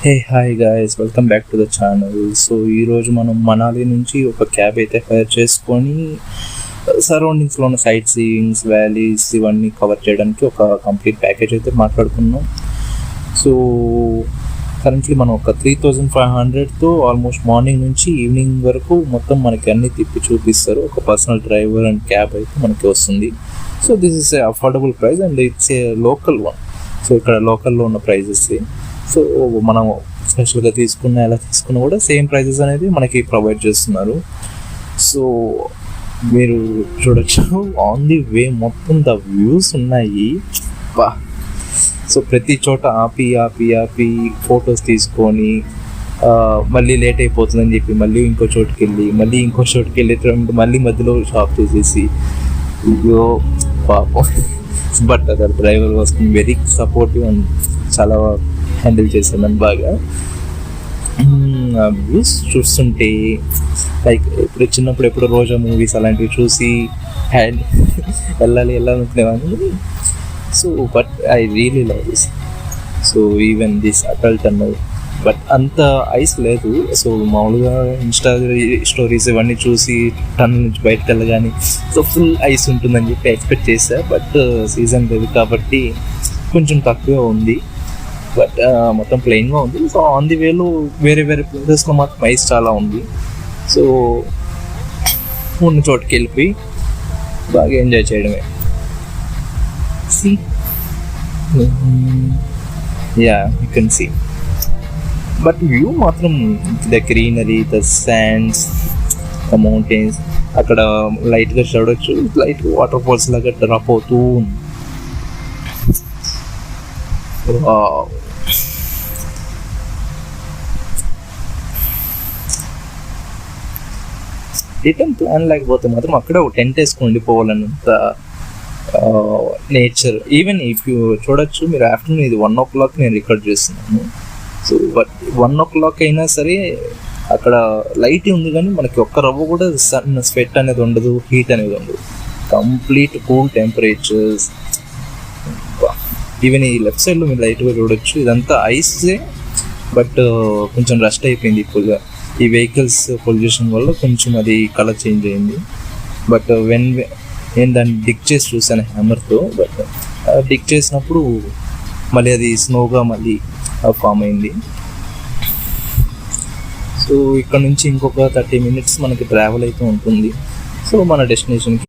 Hey hi guys, welcome back to the channel. So ఈరోజు మనం మనాలి నుంచి ఒక క్యాబ్ అయితే హైర్ చేసుకొని సరౌండింగ్స్లో ఉన్న సైట్ సీయింగ్స్, వ్యాలీస్ ఇవన్నీ కవర్ చేయడానికి ఒక కంప్లీట్ ప్యాకేజ్ అయితే మాట్లాడుకున్నాం. సో కరెంట్లీ మనం ఒక 3,500తో ఆల్మోస్ట్ మార్నింగ్ నుంచి ఈవినింగ్ వరకు మొత్తం మనకి అన్నీ తిప్పి చూపిస్తారు. ఒక పర్సనల్ డ్రైవర్ అండ్ క్యాబ్ అయితే మనకి వస్తుంది. So this is a affordable price and it's a local one. So ఇక్కడ లోకల్లో ఉన్న ప్రైజెస్. సో మనం స్పెషల్గా ఎలా తీసుకున్నా కూడా సేమ్ ప్రైజెస్ అనేది మనకి ప్రొవైడ్ చేస్తున్నారు. సో మీరు చూడొచ్చు, ఆన్ ది వే మొత్తం ద వ్యూస్ ఉన్నాయి. బా, సో ప్రతి చోట ఆపి ఆపి ఆపి ఫొటోస్ తీసుకొని మళ్ళీ లేట్ అయిపోతుందని చెప్పి మళ్ళీ ఇంకో చోటుకి వెళ్ళి మళ్ళీ మధ్యలో షాప్ చేసేసి, అయ్యో పాపం. But other driver was very supportive and చాలా హ్యాండిల్ చేశాను నన్ను బాగా. వ్యూస్ చూస్తుంటే లైక్ ఇప్పుడు చిన్నప్పుడు ఎప్పుడు రోజా మూవీస్ అలాంటివి చూసి వెళ్ళాలనుకునేవాడిని. So but I really love this. So even this Atal tunnel, but అంత ఐస్ లేదు. సో మామూలుగా ఇన్స్టా స్టోరీస్ ఇవన్నీ చూసి టన్నల్ నుంచి బయటకు వెళ్ళగానే సో ఫుల్ ఐస్ ఉంటుందని చెప్పి ఎక్స్పెక్ట్ చేశా. బట్ సీజన్ లేదు కాబట్టి కొంచెం తక్కువే ఉంది. బట్ మొత్తం ప్లెయిన్గా ఉంది. సో ఆన్ ది వేలో వేరే ప్లేసెస్లో మాత్రం ఐస్ చాలా ఉంది. సో ఉన్న చోటుకి వెళ్ళిపోయి బాగా ఎంజాయ్ చేయడమే. See ya, you can see. But view మాత్రం the greenery, the sands, the mountains, అక్కడ లైట్గా చూడొచ్చు, లైట్ వాటర్ ఫాల్స్ లాగా డ్రాప్ అవుతూ ఉంది. రిటర్న్ ప్లాన్ లేకపోతే మాత్రం అక్కడే ఒక టెంట్ వేసుకొని ఉండిపోవాలన్నంత నేచర్. ఈవెన్ ఇఫ్ యూ చూడొచ్చు, మీరు ఆఫ్టర్నూన్ ఇది 1 o'clock నేను రికార్డ్ చేస్తున్నాను. సో బట్ 1 o'clock అయినా సరే అక్కడ లైట్ ఉంది, కానీ మనకి ఒక్క రవ్వ కూడా స్వెట్ అనేది ఉండదు, హీట్ అనేది ఉండదు. Complete cool temperatures. ఈవెన్ ఈ లెఫ్ట్ సైడ్లో మీరు లైట్గా చూడొచ్చు, ఇదంతా ఐసే. బట్ కొంచెం రస్ట్ అయిపోయింది ఇప్పుడు ఈ వెహికల్స్ పొల్యూషన్ వల్ల, కొంచెం అది కలర్ చేంజ్ అయింది. బట్ నేను దాన్ని డిక్ చేసి చూసాను హ్యామర్తో. బట్ డిక్ చేసినప్పుడు మళ్ళీ అది స్నోగా మళ్ళీ ఫామ్ అయింది. సో ఇక్కడ నుంచి ఇంకొక 30 minutes మనకి ట్రావెల్ అయితే ఉంటుంది. సో మన డెస్టినేషన్కి